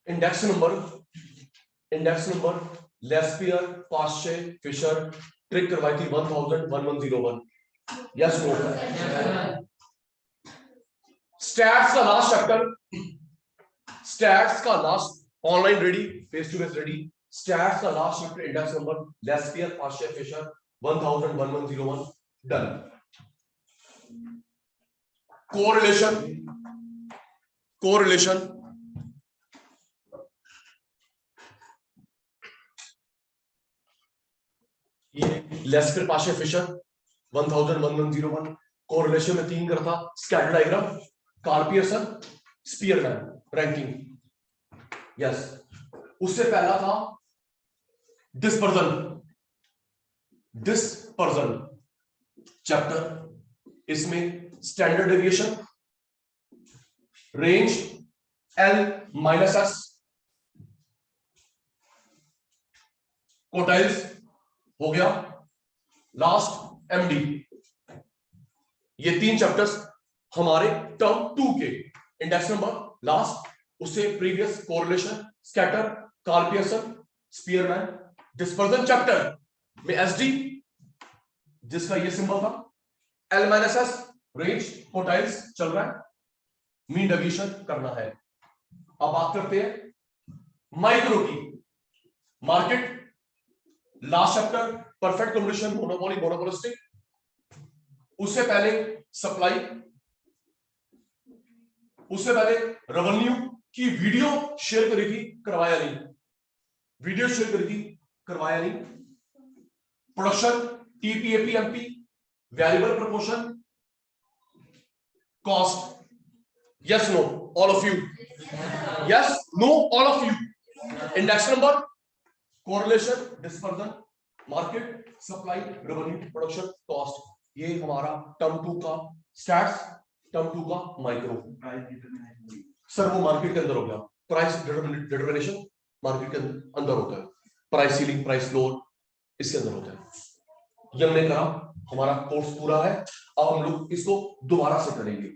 Index number Laspeyres, Paasche, Fisher trick करवाई थी 1000-1101। Yes no? Stats का लास्ट चैप्टर, स्टैट्स का last, online ready, face to face ready. Stats का last chapter index number Laspeyres, Paasche, Fisher 1000-1101 done. Correlation ये Laspeyres, Paasche, Fisher 1000-1101 correlation में 3 करता, scatter diagram, Karl Pearson, Spearman ranking. Yes, उससे पहला था dispersion chapter, इसमें standard deviation, range L-S, quartiles हो गया, लास्ट MD। ये 3 चैप्टर्स हमारे टर्म 2 के इंडेक्स नंबर लास्ट, उससे previous correlation, scatter, Karl Pearson, Spearman, dispersion chapter में SD जिसका ये सिंबल था, L-S, रेंज, कोटाइल्स चल रहा है, मीन डेविएशन करना है। अब बात करते हैं माइक्रो की। Market last chapter, perfect combination, monopoly, monopolistic. उससे पहले सप्लाई, उससे पहले रेवेन्यू की वीडियो शेयर करी थी, करवाया नहीं, वीडियो शेयर करी थी, करवाया नहीं। Production, TPAP-MP, variable proportion, cost. Yes know all of you? Yes know all of you? Index number, correlation, dispersion, market, supply, revenue, production, cost, ये हमारा टर्म 2 का स्टैट्स, टर्म 2 का माइक्रो। सर वो market के अंदर हो गया, प्राइस डिटरमिनेशन मार्केट के अंदर होता है, प्राइस सीलिंग, प्राइस फ्लोर इसके अंदर होता है। ये हमने करा, हमारा कोर्स पूरा है। अब हम लोग इसको दोबारा से करेंगे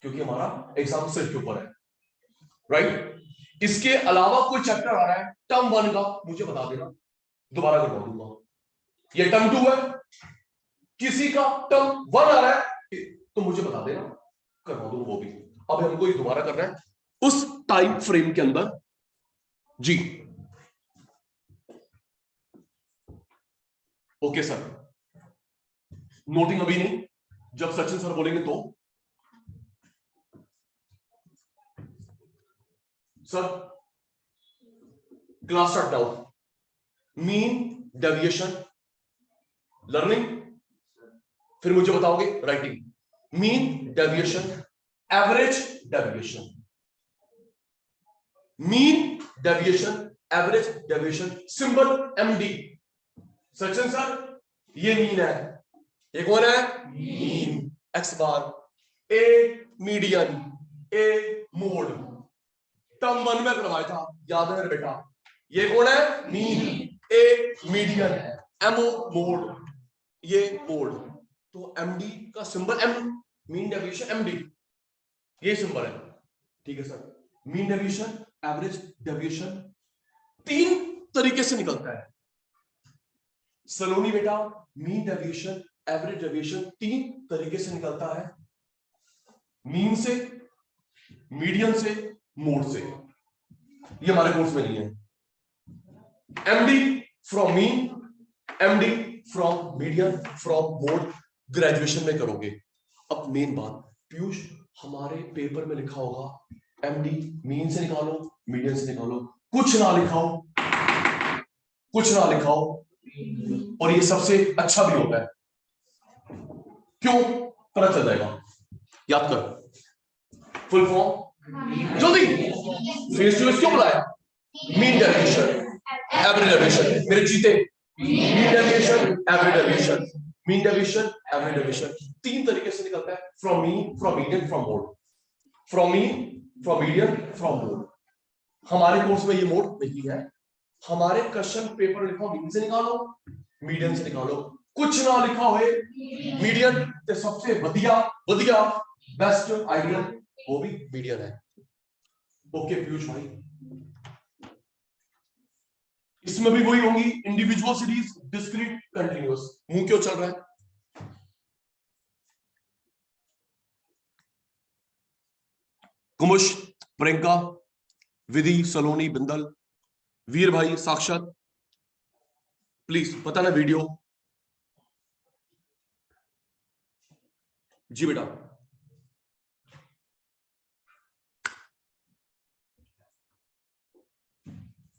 क्योंकि हमारा एग्जाम सिर्फ के ऊपर है, राइट? इसके अलावा कोई चैप्टर आ रहा है टर्म 1 का, मुझे बता देना, दोबारा करवा दूंगा। ये टर्म 2 है, किसी का टर्म 1 आ रहा है तो मुझे बता देना, करवा दूंगा वो भी। अब हमको ये दोबारा करना है उस टाइम फ्रेम के अंदर जी। ओके सर, नोटिंग अभी नहीं, जब सचिन सर बोलेंगे तो। Sir class start now. Mean deviation learning, फिर मुझे बताओगे writing. Mean deviation, average deviation, mean deviation, average deviation, symbol MD। Sachin sir ये मीन है, ये कौन है? Mean. X bar, A median, A mode, term 1 में करवाया था, याद है मेरे बेटा? ये कौन है? Mean. A median, MO mode, ये मोड। तो MD का symbol M, mean deviation MD, ये सिंबल है, ठीक है sir? Mean deviation, average deviation 3 तरीके से निकलता है सलोनी बेटा। मीन डेविएशन, एवरेज डेविएशन 3 तरीके से निकलता है, मीन से, मीडियन से, मोड से। ये हमारे कोर्स में नहीं है। MD from mean, MD from median, from mode graduation में करोगे। अब मेन बात पीयूष, हमारे पेपर में लिखा होगा MD मीन से निकालो, मीडियन से निकालो, कुछ ना लिखाओ, कुछ ना लिखाओ, और ये सबसे अच्छा भी होता है। क्यों? पता चल जाएगा, याद कर। फुल फॉर्म जल्दी, फेस टू फेस क्यों बुलाया? मीन डेविएशन, एवरेज डेविएशन, मेरे जीते। Mean deviation, average deviation, mean deviation, average deviation 3 तरीके से निकलता है, from mean, from median, from mode. From mean, from median, from mode. हमारे कोर्स में ये मोड नहीं है। हमारे क्वेश्चन पेपर लिखा मीन से निकालो, मीडियन से निकालो, कुछ ना लिखा हुए मीडियन ते सबसे बढ़िया बढ़िया बेस्ट आइडियल वो भी मीडियन है। ओके पीयूष भाई, इसमें भी वही होंगी, इंडिविजुअल सीरीज, डिस्क्रीट, कंटिन्यूअस। मुंह क्यों चल रहा है? कुमुश, प्रियंका, विधि, सलोनी, बिंदल, वीर भाई, साक्षात, प्लीज बताना वीडियो। जी बेटा।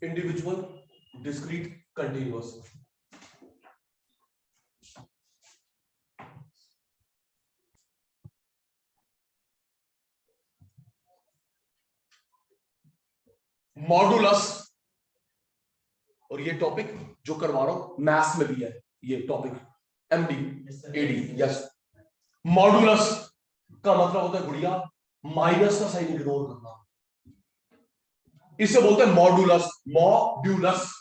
Individual, discrete, continuous. मॉडुलस, और ये टॉपिक जो करवा रहा हूं मैथ्स में भी है ये topic, MD AD. Yes, modulus का मतलब होता है गुड़िया माइनस का साइन इग्नोर करना, इसे बोलते हैं मॉडुलस। मॉड्यूलस,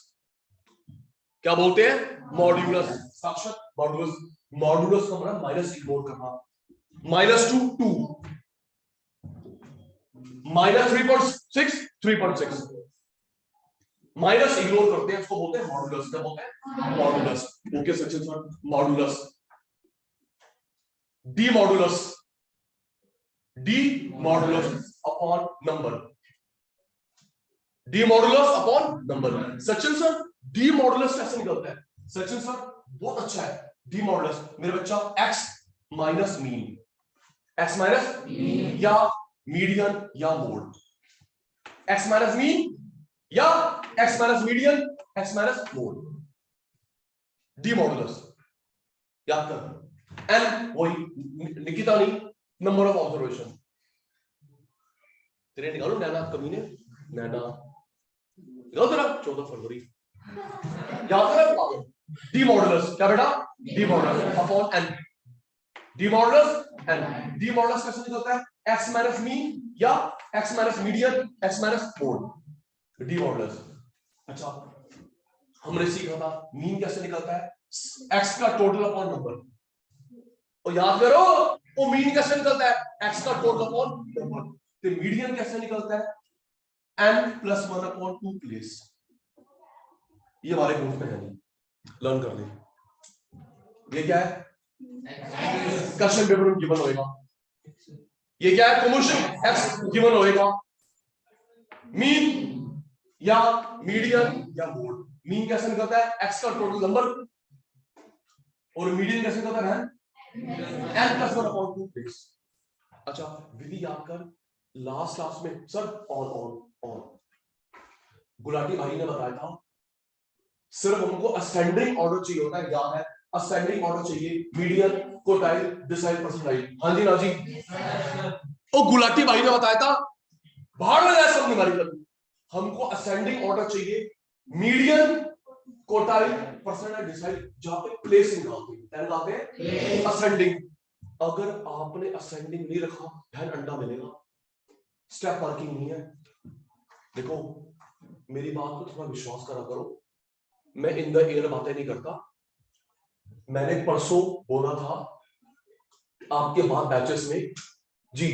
क्या बोलते हैं? मॉड्यूलस। साक्षात मॉडुलस। मॉडुलस का मतलब माइनस इग्नोर करना। -2 2, -3.6 3.6, माइनस इग्नोर करते हैं, उसको बोलते हैं मॉडुलस। क्या बोलते हैं? Modulus. Okay Sachin sir, modulus. D modulus, D modulus upon number, D modulus upon number. Sachin sir D modulus कैसे निकलता है? सचिन सर बहुत अच्छा है डी मॉडुलस मेरे बच्चा, x minus mean, x minus या मीडियन या मोड, एक्स माइनस मीन या X minus median, X minus mode, D modulus. याद कर, एन वही निकिता नहीं, नंबर ऑफ ऑब्जर्वेशन। तेरे निकालो नैना, कमीने नैना निकाल तेरा 14 फरवरी। याद कर, डी मॉडुलस क्या बेटा? D modulus upon N, D modulus N. D modulus कैसे निकलता है? एक्स माइनस मीन या X minus median, X minus mode, D modulus. अच्छा, हमने सीखा था मीन कैसे निकलता है? एक्स का टोटल अपॉन नंबर। और याद करो वो मीन कैसे निकलता है? एक्स का टोटल अपॉन नंबर। तो मीडियन कैसे निकलता है? n + 1 upon 2 place. ये हमारे कोर्स में है नहीं, लर्न कर ले। ये क्या है? क्वेश्चन पेपर में गिवन होएगा। ये क्या है? कुमुशन एक्स गिवन होएगा। मीन या मीडियन या मोड। मीन कैसे निकलता है? एक्स का टोटल नंबर, और मीडियन कैसे निकलता है? n + 1 upon 2 place. अच्छा, विधि याद कर, लास्ट क्लास में सर ऑन गुलाटी भाई ने बताया था सिर्फ हमको असेंडिंग ऑर्डर चाहिए होता है। याद है? असेंडिंग ऑर्डर चाहिए, मीडियन, क्वोटाइल, डिसाइल, परसेंटाइल। हाँ जी ना जी। ओ गुलाटी भाई ने बताया था, बाहर में जाए सब न्यूमेरिकल, हमको असेंडिंग ऑर्डर चाहिए, मीडियन, क्वोटाइल, परसेंटाइल, डिसाइल, जहां पे प्लेस निकालते हैं असेंडिंग। अगर आपने असेंडिंग नहीं रखा, धन अंडा मिलेगा। स्टेप मार्किंग नहीं है। देखो मेरी बात को थोड़ा विश्वास करा करो, मैं इन द एयर बातें नहीं करता। मैंने परसों बोला था आपके बाद बैचेस में जी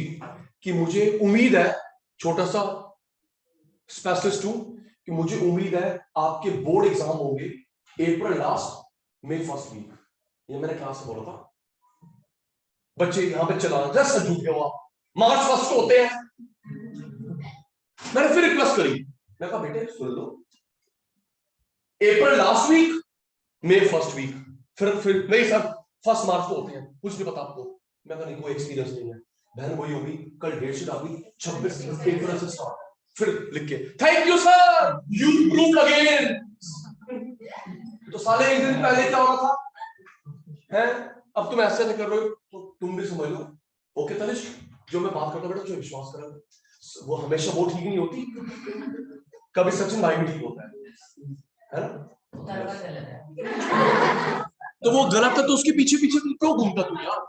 कि मुझे उम्मीद है, छोटा सा स्पेशलिस्ट हूं, कि मुझे उम्मीद है आपके बोर्ड एग्जाम होंगे अप्रैल लास्ट, मई फर्स्ट वीक। ये मैंने क्लास में बोला था। बच्चे यहां पे चला जस्ट झूठ गया, मार्च फर्स्ट होते हैं। मैंने फिर रिक्वेस्ट करी, मैं कहा बेटे सुन लो, अप्रैल लास्ट वीक, मई फर्स्ट वीक, फिर नहीं सर फर्स्ट मार्च को होते हैं, कुछ नहीं पता आपको। मैं कहा नहीं, कोई एक्सपीरियंस नहीं है। बहन वही होगी, कल डेट शीट आ गई 26 अप्रैल से स्टार्ट। फिर लिख के thank you sir, you proved again. तो साले एक दिन पहले क्या हो रहा था है, अब तुम ऐसे नहीं कर रहे हो तो तुम भी समझ लो। ओके तनिष, जो मैं बात करता हूं बेटा, जो विश्वास करें, वो हमेशा वो ठीक नहीं होती, कभी सचिन भाई भी ठीक होता है ना? तो वो गलत है तो उसके पीछे पीछे क्यों घूमता तू यार?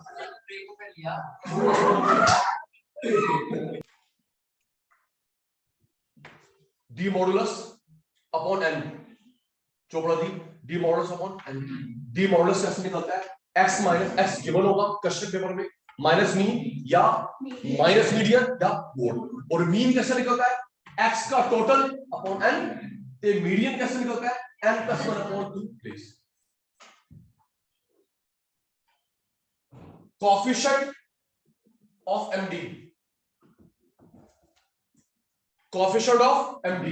D modulus upon N, Chopra दी, D modulus upon N. D modulus कैसे निकलता है? एक्स माइनस एक्स गिवन होगा क्वेश्चन पेपर में, माइनस मीन या माइनस मीडियन या मोड। और मीन कैसे निकलता है? एक्स का टोटल अपॉन एन ते मीडियन कैसे निकलता है? n+1/2 place. Coefficient of MD, coefficient of MD,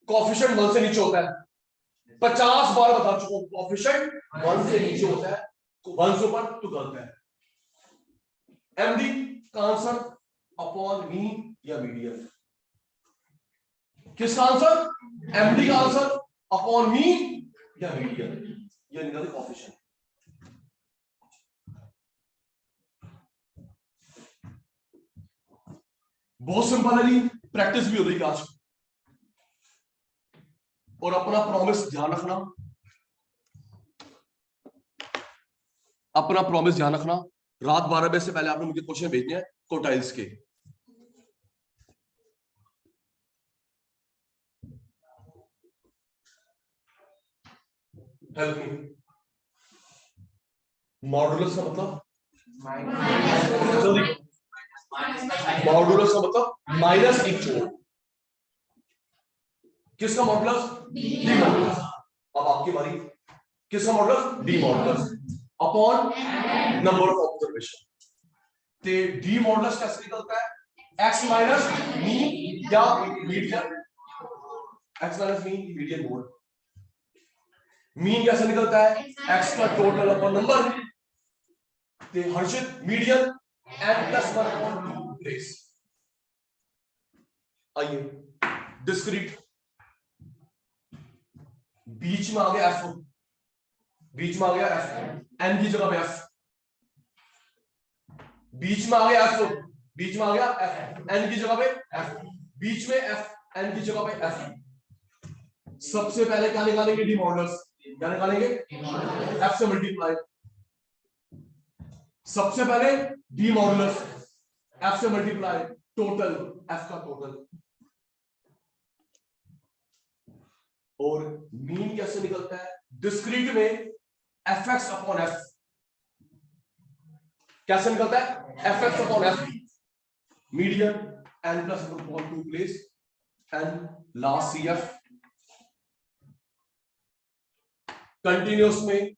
coefficient 1 से नीचे होता है, 50 बार बता चुका हूं, कोएफिशिएंट 1 से नीचे होता है, 1 से ऊपर तो गलत है। MD का आंसर अपॉन मीन या मीडियन? किसका आंसर? MD का आंसर अपॉन मीन या मीडियन, ये निकल कोएफिशिएंट। बहुत सिंपल है जी, प्रैक्टिस भी हो रही है आज। और अपना प्रॉमिस ध्यान रखना, अपना प्रॉमिस ध्यान रखना, रात 12 बजे से पहले आपने मुझे क्वेश्चन भेजने हैं क्वार्टाइल्स के। Help me. मॉडुलस का मतलब जल्दी, मॉडुलस का मतलब माइनस एक जोड़। किसका मॉडुलस? D modulus. अब आपकी बारी, किसका modulus? D modulus upon number of observation. ते डी मॉडुलस कैसे निकलता है? x माइनस मीन या median, x minus mean mode. Mean कैसे निकलता है? x का टोटल अपॉन नंबर। ते हर्षित मीडियन n+1/2 प्लेस। आइए डिस्क्रीट, बीच में आ गया f, बीच में आ गया f, n की जगह पे f, बीच में आ गया f, बीच में आ गया f, n की जगह पे f, बीच में f, n की जगह पे f। सबसे पहले क्या निकालेंगे? D modulus. क्या निकालेंगे? f से मल्टीप्लाई। सबसे पहले डी मॉडुलस, f से मल्टीप्लाई, टोटल, f का टोटल। और मीन कैसे निकलता है? डिस्क्रीट में fx अपॉन f। कैसे निकलता है? fx upon f। Median n+1/2 place, n last CF। Continuous में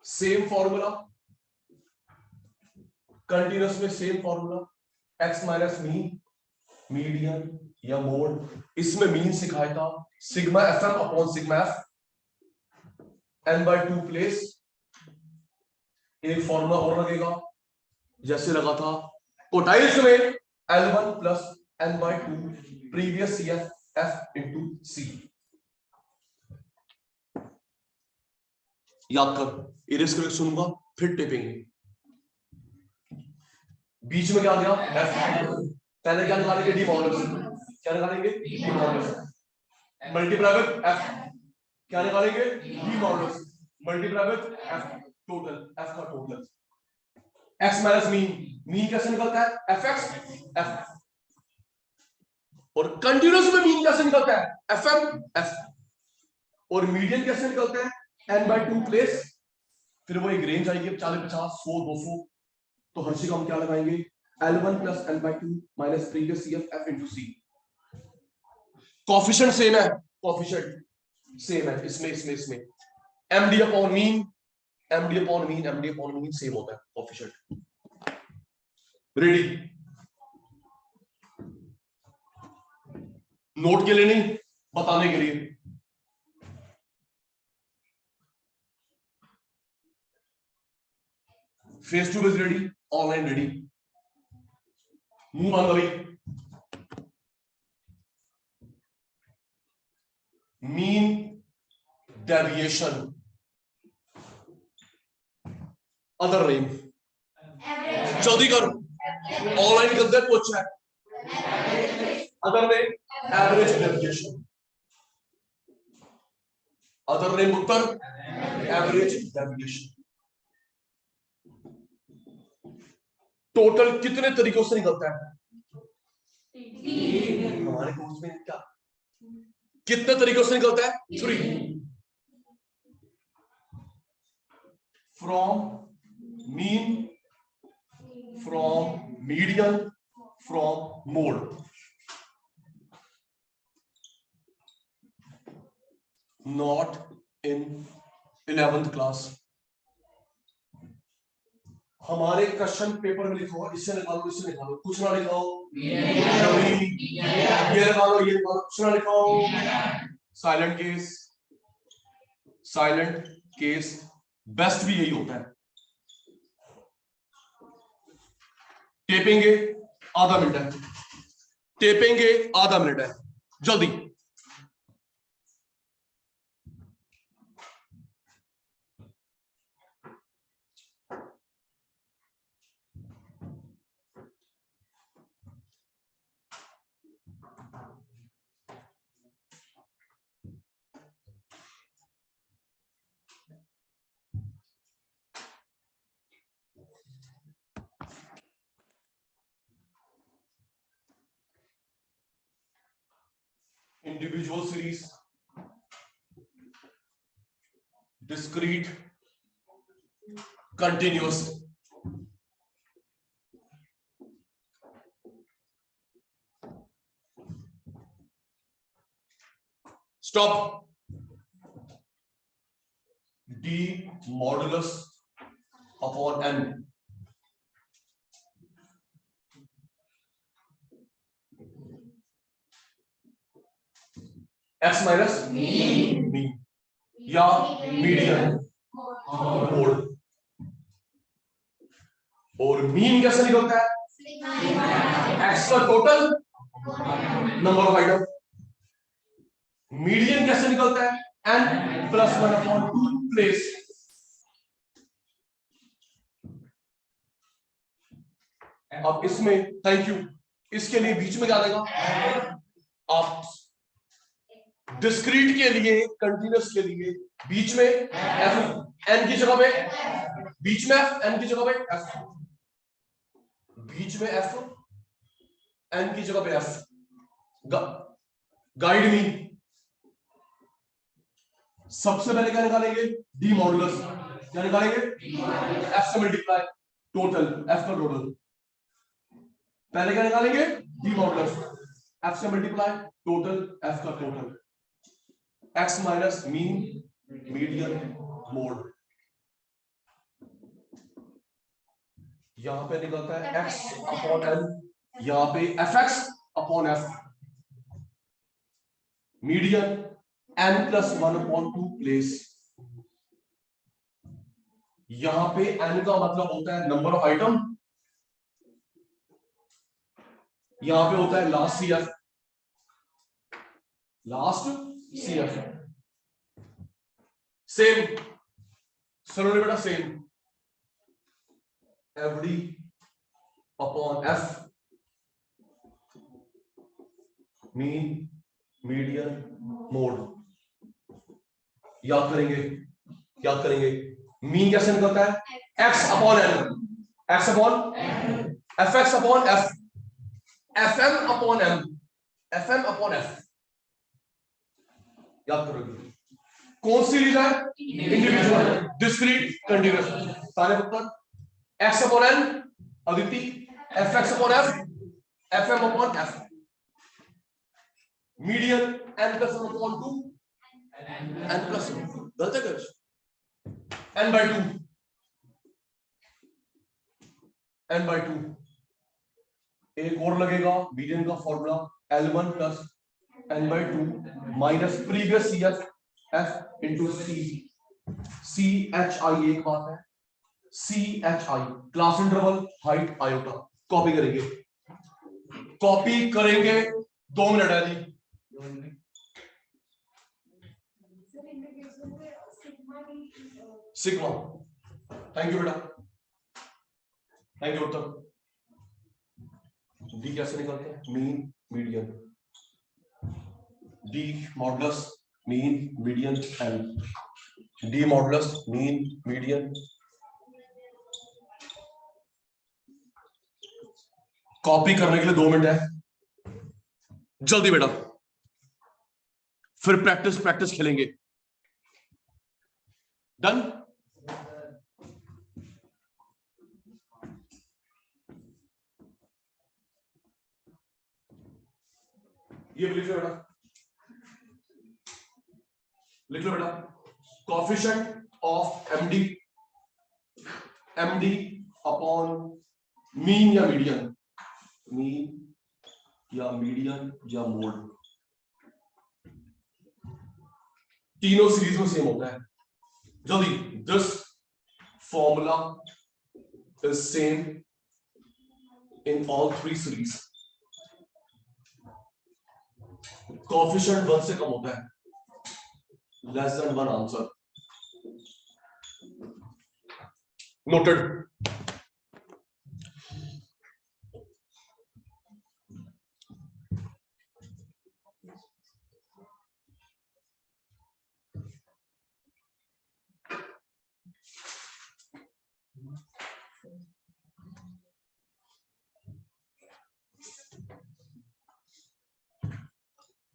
सेम फॉर्मूला, कंटिन्यूअस में same formula, x minus mean, median या मोड। इसमें मीन सिखाया था sigma fm upon sigma f, n/2 place. एक फॉर्मूला और लगेगा जैसे लगा था क्वार्टाइल्स में, L1 plus n/2 previous CF f into C। याद कर, इरेज करके सुनूंगा फिर टिपेंगे। बीच में क्या आ गया? f। पहले क्या निकालेंगे? D modulus. क्या निकालेंगे? D modulus multiply with f। क्या निकालेंगे? D modulus multiply with f total, f का total. x minus mean, mean कैसे निकलता है? fx f। और कंटिन्यूअस में मीन कैसे निकलता है? fm f। और मीडियन कैसे निकलता है? n/2 place. फिर वो एक रेंज आएगी 40, 50, 100, 200। तो हर चीज हम क्या लगाएंगे? L1 plus n/2 minus previous CF f into C। Coefficient same है, कोएफिशिएंट सेम है इसमें MD upon mean, MD upon mean same होता है कोएफिशिएंट। रेडी? नोट के लिए नहीं, बताने के लिए। Face to face ready, online ready. मुंह बंद करी। मीन डेविएशन, अदर नेम, जल्दी कर, ऑनलाइन करते हैं तो अच्छा है। Other name average deviation, other name उत्तर एवरेज डेविएशन। टोटल कितने तरीकों से निकलता है? हमारे कोर्स में क्या कितने तरीकों से निकलता है? 3। From mean, from median, from mode. Not in 11th class. हमारे क्वेश्चन पेपर में लिखा हो, इससे निकालो इससे निकालो, कुछ ना लिखा हो, ये निकालो ये निकालो, कुछ ना लिखा हो। साइलेंट केस बेस्ट भी यही होता है। टेपेंगे आधा मिनट है, टेपेंगे आधा मिनट है, जल्दी। Individual series, discrete, continuous. Stop. D modulus upon N, X minus mean या मीडियन मोड। और मीन कैसे निकलता है? एक्स का total number of item. Median कैसे निकलता है? N plus 1 upon 2 place. अब इसमें थैंक यू, इसके लिए बीच में क्या देगा? आप डिस्क्रीट के लिए, कंटिन्यूअस के लिए बीच में एफ, एन की जगह पे बीच में एफ, एन की जगह पे एफ, बीच में एफ, एन की जगह पे एफ। Guide me. सबसे पहले क्या निकालेंगे? D modulus. क्या निकालेंगे? एफ से मल्टीप्लाई टोटल, एफ का टोटल। पहले क्या निकालेंगे? डी मॉडुलस, एफ से मल्टीप्लाई टोटल, एफ का टोटल। X minus mean, median, mode. यहां पे निकलता है एक्स अपॉन एन, यहां पे F X upon F, median N plus 1 upon 2 place. यहां पे एन का मतलब होता है नंबर ऑफ आइटम, यहां पे होता है last CF, last CF. Same सुनो बेटा, सेम एवडी upon F, mean, median, mode. याद करेंगे, याद करेंगे। मीन कैसे निकलता है? X upon N, X upon F, X upon F, F M upon M, F M upon F. याद करोगे। कौन सी सीरीज है? Individual, discrete, continuous. सारे उत्तर X upon N Aditi, F X upon F, F M upon F, median N plus 1 upon 2, N plus 1, गलत है कुछ? N by 2, N by 2। एक और लगेगा मीडियन का formula, L1 plus N by 2 minus previous C F, F into C, C H I एक बात है, C H I class interval height iota. Copy करेंगे, कॉपी करेंगे, 2 मिनट है जी। सिग्मा, थैंक यू बेटा, थैंक यू। उत्तर डी कैसे निकलते हैं? Mean, median, D modulus mean, median and D modulus mean, median. Copy करने के लिए 2 मिनट है, जल्दी बेटा, फिर प्रैक्टिस प्रैक्टिस खेलेंगे। डन। ये बेटा लिख लो बेटा, coefficient of MD, MD upon mean या मीडियन, मीन या मीडियन या मोड, तीनों सीरीज में सेम होता है। जल्दी, this formula is same in all three series. Coefficient 1 से कम होता है, less than 1 answer. Noted.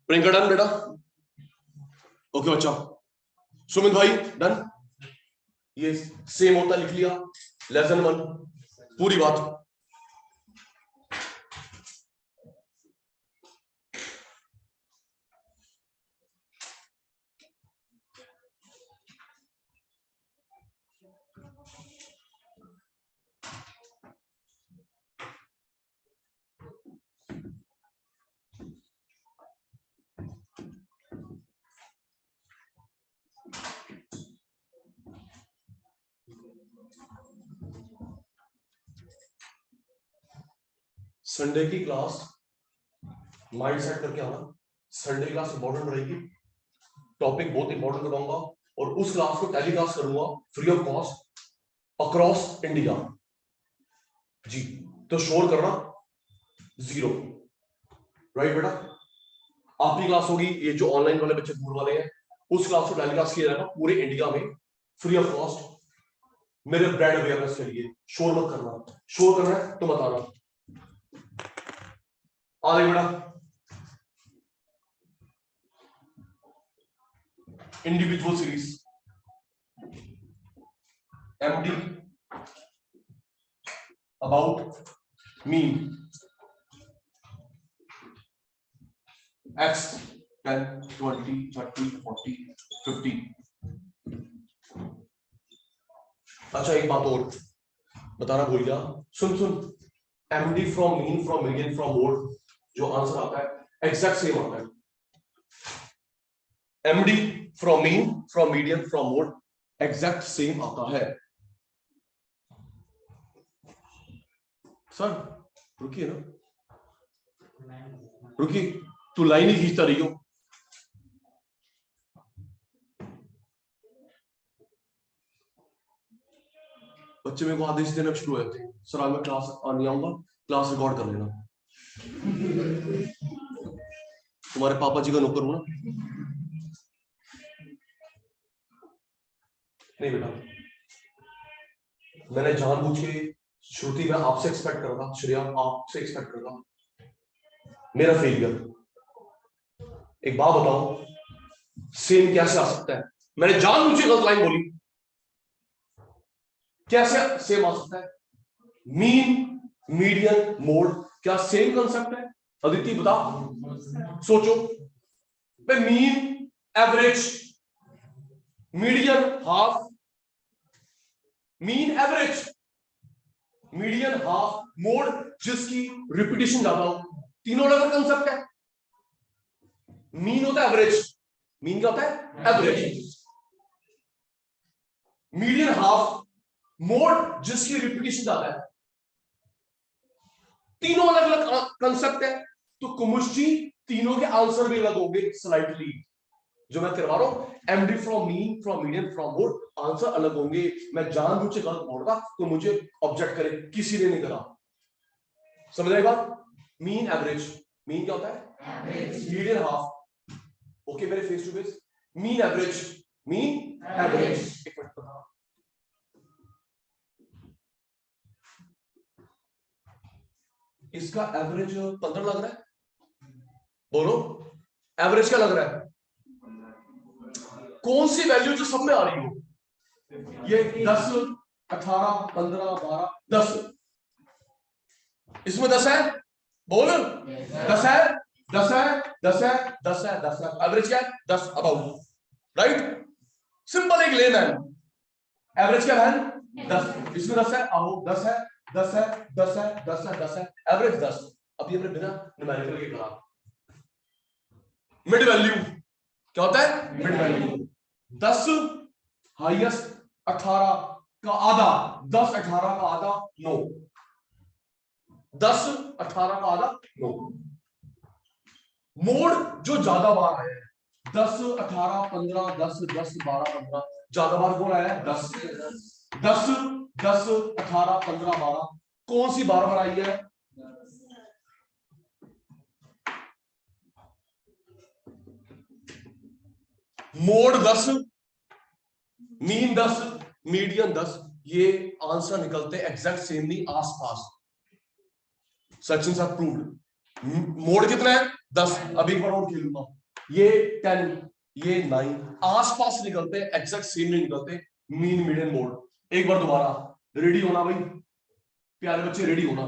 Priyanka done बेटा? ओके बच्चा। सुमित भाई डन? ये सेम होता लिख लिया, लेस देन 1, पूरी बात। संडे की क्लास माइंड सेट करके आना, संडे क्लास इंपॉर्टेंट रहेगी, टॉपिक बहुत इंपॉर्टेंट बताऊंगा और उस क्लास को टेलीकास्ट करूंगा free of cost across India जी। तो शोर करना 0, राइट बेटा? आपकी क्लास होगी, ये जो ऑनलाइन वाले बच्चे दूर वाले हैं, उस क्लास को टेलीकास्ट किया जाएगा पूरे इंडिया में फ्री ऑफ कॉस्ट, मेरे ब्रांड अवेयरनेस के लिए। शोर मत करना, शोर करना है तो बताना। आ गई बेटा? Individual series MD about mean x 10 20 30 40 50। अच्छा एक बात और बताना भूल गया, सुन, MD from mean from median from mode जो आंसर आता है एग्जैक्ट सेम आता है। MD from mean from median from mode exact same आता है। सर रुकिए ना, रुकिए, तू लाइन ही खींचता रही हो। बच्चे मेरे को आदेश देना शुरू हो जाते हैं, सर आज मैं क्लास नहीं आऊंगा, क्लास रिकॉर्ड कर लेना। तुम्हारे पापा जी का नौकर हूं ना? नहीं बेटा, मैंने जानबूझ के श्रुति में आपसे एक्सपेक्ट कर रहा था, श्रेया आपसे एक्सपेक्ट कर रहा, मेरा फेलियर। एक बात बताओ, सेम कैसे आ सकता है? मैंने जानबूझ के गलत लाइन बोली, कैसे सेम आ सकता है? मीन मीडियन मोड क्या सेम कंसेप्ट है? अदिति बता, सोचो। Mean average, median half, mean average, median half, mode जिसकी रिपीटेशन ज्यादा हो, तीनों अलग कंसेप्ट है। मीन होता है एवरेज, मीन क्या होता है? एवरेज। मीडियन हाफ, मोड जिसकी रिपीटेशन ज्यादा है, तीनों अलग अलग कंसेप्ट है। तो कुमुश जी तीनों के आंसर भी अलग होंगे स्लाइटली, जो मैं करवा रहा हूं MD from mean from median from mode, answer अलग होंगे। मैं जानबूझ के गलत बोल रहा तो मुझे ऑब्जेक्ट करे, किसी ने नहीं करा। समझ आई बात? मीन एवरेज, मीन क्या होता है? एवरेज। मीडियन हाफ, ओके मेरे face to face, mean average, mean average. एक मिनट बता, इसका एवरेज 15 लग रहा है, बोलो एवरेज क्या लग रहा है? कौन सी वैल्यू जो सब में आ रही हो? ये 10 18 15 12 10, इसमें 10 है, बोल 10 है, 10 है, 10 है, 10 है, 10 है, एवरेज क्या है? 10 अबाउट। राइट, सिंपल एक लेन है, एवरेज क्या है 10, इसमें 10 है, आओ 10 है 10 है 10 है 10 है 10 है, एवरेज 10। अभी हमने बिना न्यूमेरिकल के करा। मिड वैल्यू क्या होता है, मिड वैल्यू 10 हाईएस्ट 18 का आधा, 10 18 का आधा 9, 10 18 का आधा 9। मोड जो ज्यादा बार आया है 10 18 15 10 10 12 15, ज्यादा बार कौन आया है 10 10 10 18 15 12, कौन सी बार बार आई है, मोड 10, मीन 10, मीडियन 10, ये आंसर निकलते एग्जैक्ट सेम नहीं, आसपास। Sachin sir proved. मोड कितना है 10, अभी एक बार और खेलूंगा, ये 10 ये 9, आसपास निकलते एग्जैक्ट सेम नहीं निकलते, मीन मीडियन मोड। एक बार दोबारा, रेडी होना भाई प्यारे बच्चे, रेडी होना।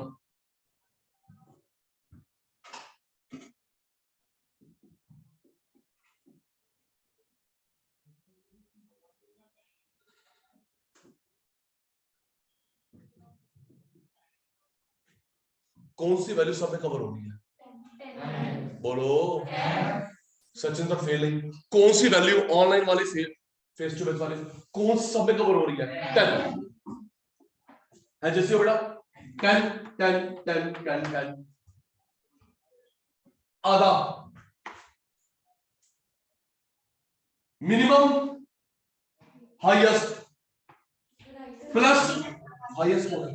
कौन सी वैल्यू सब में कवर हो रही है, बोलो। सचिन तो फेल है, कौन सी वैल्यू ऑनलाइन वाले फेस टू फेस वाले कौन सी सब में कवर हो रही है, 10 है, जैसे हो बेटा 10 10 10 10 10, आधा मिनिमम हाईएस्ट प्लस हाईएस्ट कौन है,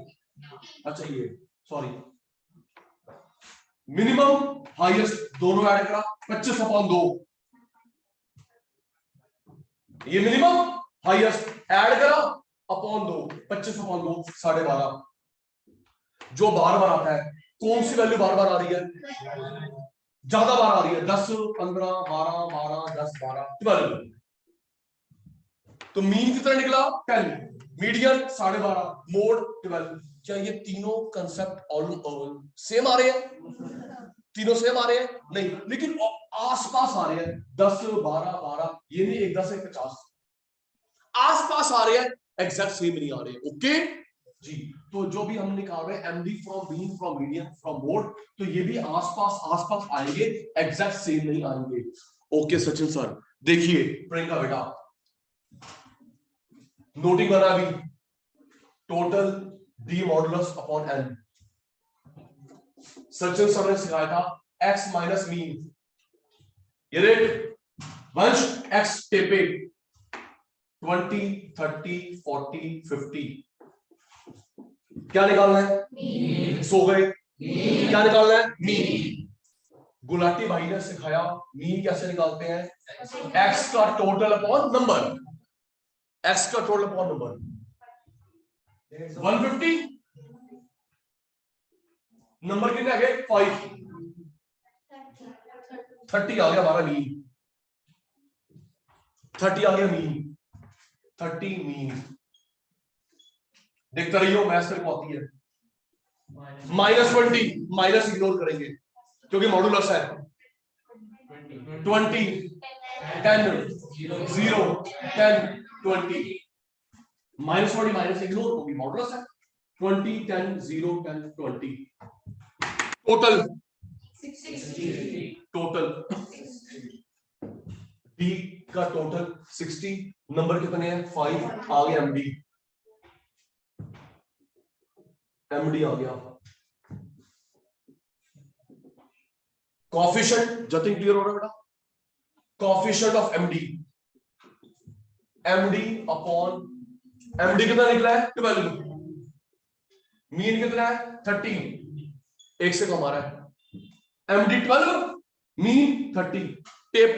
अच्छा ये सॉरी, मिनिमम हाईएस्ट दोनों ऐड करा 25/2, ये मिनिमम हाईएस्ट ऐड करा अपॉन 2, 25/2 12.5। जो बार बार आता है कौन सी वैल्यू बार बार आ रही है, ज्यादा बार आ रही है, 10 15 12 12 10 12 12, तो मीन कितना निकला 10, मीडियन 12.5, मोड 12। क्या ये तीनों कंसेप्ट ऑल सेम आ रहे हैं, तीनों सेम आ रहे हैं नहीं, लेकिन आसपास आ रहे हैं, 10 12 12, ये नहीं 1 10 1 50, आसपास आ रहे हैं, एग्जैक्ट सेम नहीं आ रहे। ओके जी, तो जो भी हमने निकाल रहे हैं MD from mean from median from mode, तो ये भी आसपास आएंगे, एग्जैक्ट सेम नहीं आएंगे। ओके सचिन सर, देखिए प्रियंका बेटा नोटिंग बना अभी, total D modulus upon N. Sachin sir ने सिखाया था x माइनस मीन, ये देख वंश x टेपे 20 30 40 50, क्या निकालना है मीन, सो गए क्या निकालना है मीन। गुलाटी भाई ने सिखाया मीन कैसे निकालते हैं, x का टोटल अपॉन नंबर, x का टोटल अपॉन नंबर 150, नंबर कितने आ गए 5, 30 आ गया हमारा मीन, 30 आ गया मीन, 30 मीन। देखते रहियो मैथ्स को आती है, -20, माइनस इग्नोर करेंगे क्योंकि मॉडुलस है, 20 10 0 10 20, -40 माइनस इग्नोर होगी, मॉडुलस है 20 10 0 10 20, टोटल डी का टोटल 60, नंबर कितने हैं 5, आ गया एमडी, एमडी आ गया। कोएफिशिएंट जतिन क्लियर हो रहा है बेटा, coefficient of MD, MD upon MD कितना निकला है 12, मीन कितना है 13, एक से कम आ रहा है, MD 12 mean 30, tape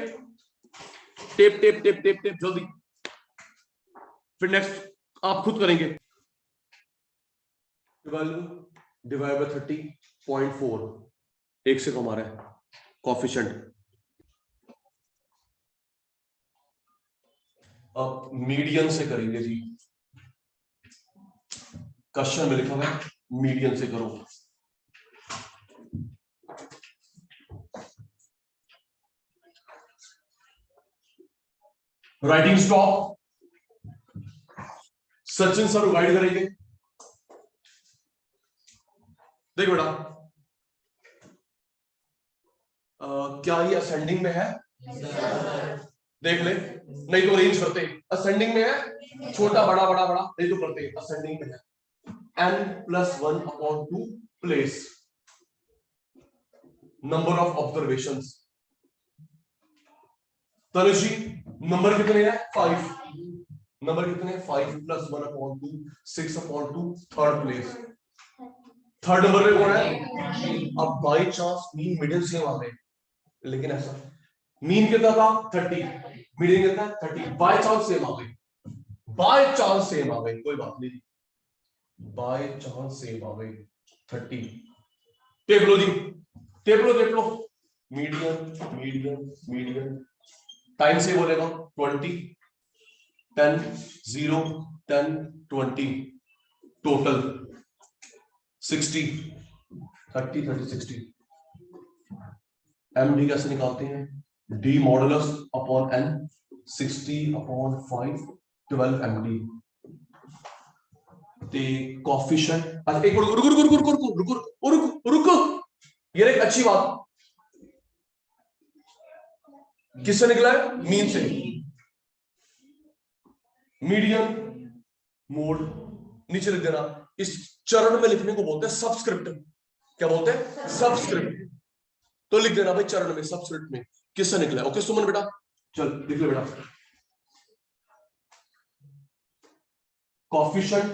tape tape tape tape tape जल्दी, फिर नेक्स्ट आप खुद करेंगे, 12 डिवाइड बाय 30.4, एक से कम आ रहा है कोएफिशिएंट। अब मीडियन से करेंगे जी, क्वेश्चन में लिखा है मीडियन से करो, writing stop. Sachin sir guide करेंगे। देख बेटा, क्या ये असेंडिंग में है? देख ले, नहीं तो अरेंज करते। असेंडिंग में है, छोटा बड़ा बड़ा बड़ा, नहीं तो करते असेंडिंग में है। n+1/2 place number of observations. Tanuj ji number कितने हैं? 5। नंबर कितने? 5 + 1/2 6/2 थर्ड प्लेस। थर्ड नंबर पे कौन है? अब by chance mean middle same आ गए, लेकिन ऐसा मीन कितना था? 30, मिडिल कितना? 30, बाई चांस सेम आ गए। बाय चांस सेम आ गई, कोई बात नहीं, बाय चांस सेम आ गई 30। टेप लो जी, टेप लो, टेप लो। मीडियन मीडियन मीडियन, टाइम से बोलेगा 20 10 0 10 20, टोटल 60 30 30 60। एमडी कैसे निकालते हैं? D modulus upon N, 60/5 12 MD. ते कोफिशिएंट, अच्छा एक रुको रुको रुको रुको रुको रुको रुको रुको, ये एक अच्छी बात। किससे निकला है? मीन से। मीडियन मोड नीचे लिख देना। इस चरण में लिखने को बोलते हैं सबस्क्रिप्ट। क्या बोलते हैं? सबस्क्रिप्ट। तो लिख देना भाई चरण में, सबस्क्रिप्ट में किससे निकला है। ओके सुमन बेटा, चल लिख ले बेटा। कोफिशिएंट,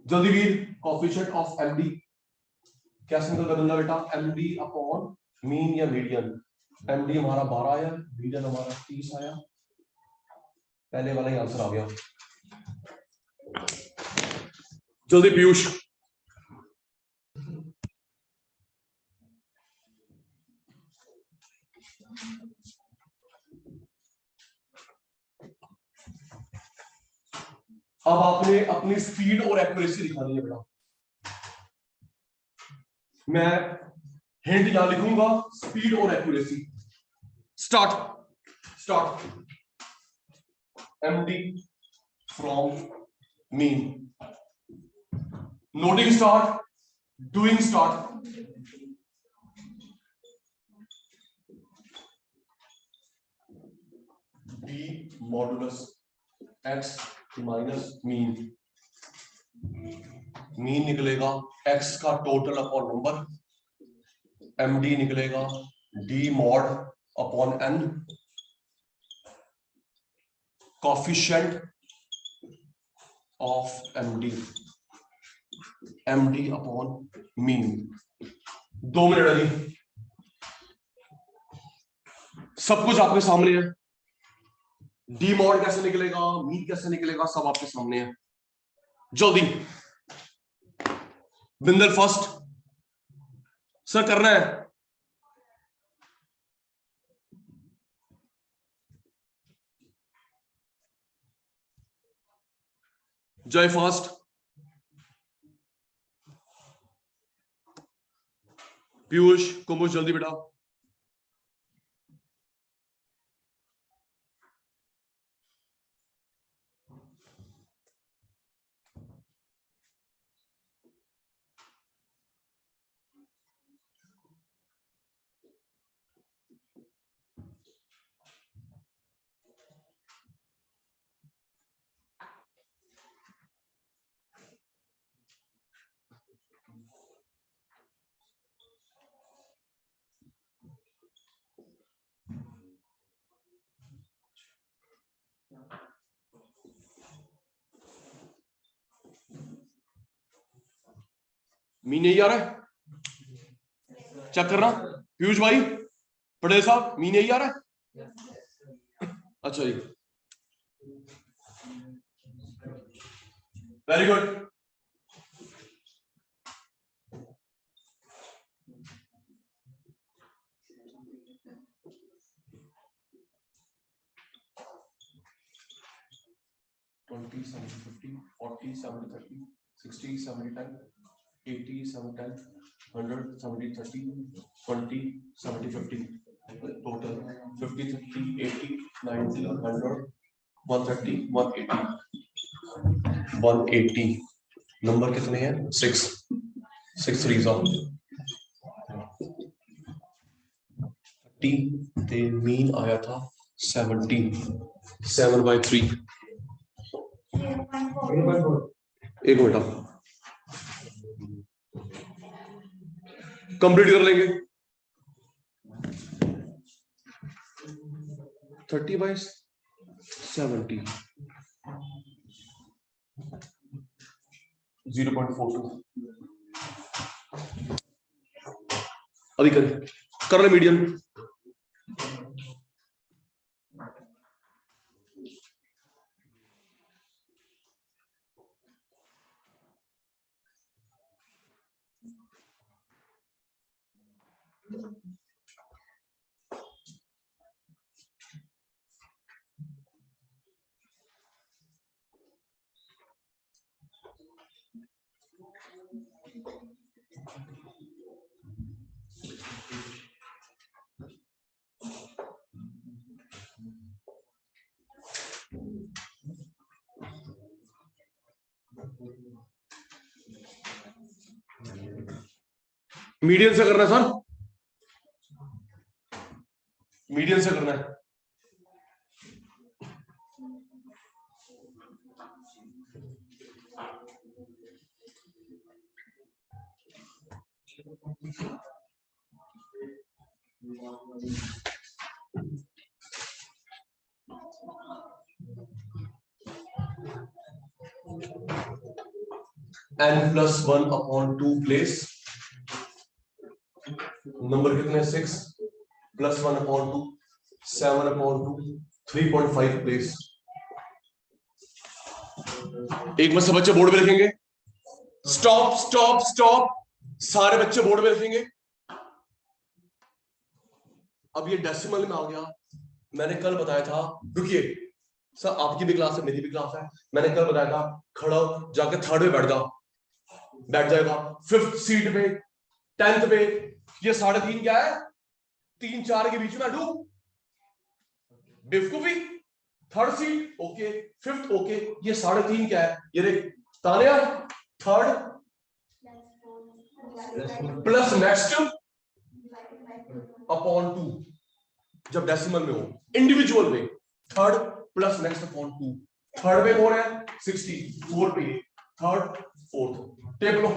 जल्दी वीर, कोफिशिएंट ऑफ एमडी क्या सिंगल बदलना बेटा? एमडी अपॉन मीन या मीडियन। एमडी हमारा 12 आया, मीडियन हमारा 30 आया, पहले वाला ही आंसर आ गया। जल्दी पीयूष। अब आपने अपनी स्पीड और एक्यूरेसी दिखानी है बेटा। मैं हिंट यहां लिखूंगा, स्पीड और accuracy. Start start. MD from mean, noting start, doing start. D modulus X minus mean, mean निकलेगा एक्स का टोटल अपॉन नंबर, एमडी निकलेगा D mod upon N, coefficient of MD, MD upon mean. 2 minute अभी, सब कुछ आपके सामने है। D mod कैसे निकलेगा, मीन कैसे निकलेगा, सब आपके सामने है। जल्दी बिंदल फर्स्ट सर करना है। जय फास्ट, पीयूष कुंभोज जल्दी बेटा। मीन यही आ रहा है, चेक करना पीयूष भाई, पटेल साहब, मीन यही आ रहा है। अच्छा जी, very good. Twenty 70 50 40 70 30 60 70 10 80 70 10 100 70 30 20 70 50 total 50 30 80 90 100 130 180 number कितने हैं 6 6 3 30 ते मीन आया था 70 7/3 एक मिनट कंप्लीट कर लेंगे 30/70 0.42 अभी कर ले मीडियम मीडियन से करना है सर मीडियन से करना है n+1/2 प्लेस नंबर कितने 6 +1/2 7/2 3.5 प्लेस एक बार सब बच्चे बोर्ड पे लिखेंगे स्टॉप स्टॉप स्टॉप सारे बच्चे बोर्ड पे लिखेंगे अब ये डेसिमल में आ गया मैंने कल बताया था रुकिए सर आपकी भी क्लास है मेरी भी क्लास है मैंने कल बताया था खड़ा जाके थर्ड पे बैठ जाएगा 5th सीट पे 10th पे ये 3.5 क्या है 3 4 के बीच में बैठू बेवकूफी 3rd seat okay 5th okay ये 3.5 क्या है ये देख Tania 3rd plus next upon 2 जब डेसिमल में हो इंडिविजुअल में 3rd plus next upon 2 3rd पे कौन है 60 4 पे 3rd 4th टेप लो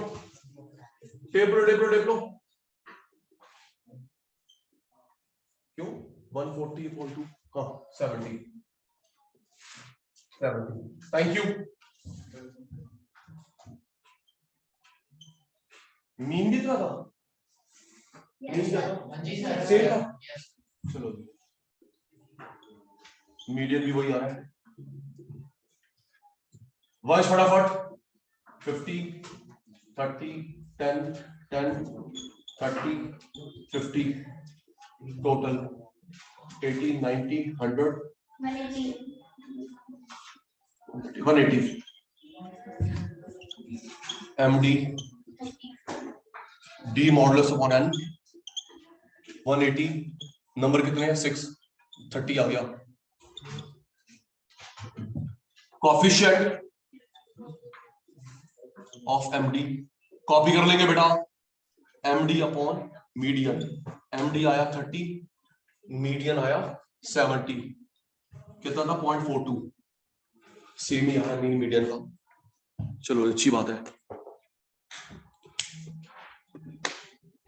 क्यों 140/2 हाँ 70 थैंक यू मीन भी था सेम था चलो मीडियन भी वही आ रहा है वंश फटाफट 50 30 10 10 30 50 total 80 90 100 180 MD D modulus upon n 180 number कितने हैं 6 30 आ गया कोएफिशिएंट ऑफ MD कॉपी कर लेंगे बेटा MD अपॉन मीडियन MD आया 30 मीडियन आया 70 कितना था 0.42 सेम ही आया मीन मीडियन का चलो अच्छी बात है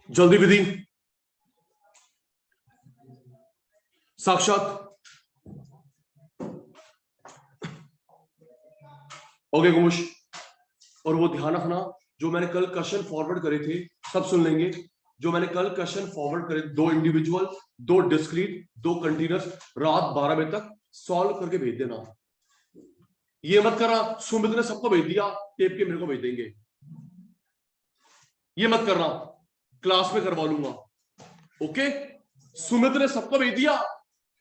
जल्दी विधि साक्षात ओके गुमुश और वो ध्यान रखना जो मैंने कल क्वेश्चन फॉरवर्ड करे थे सब सुन लेंगे जो मैंने कल क्वेश्चन फॉरवर्ड करे 2 इंडिविजुअल 2 डिस्क्रीट 2 कंटिन्यूअस रात 12 बजे तक सॉल्व करके भेज देना ये मत करना सुमित ने सबको भेज दिया टेप के मेरे को भेज देंगे ये मत करना क्लास में करवा लूंगा ओके सुमित ने सबको भेज दिया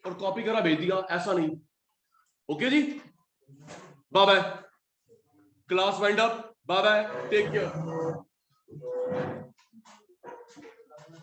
और कॉपी करा भेज दिया ऐसा नहीं ओके जी bye bye class wind up bye bye take care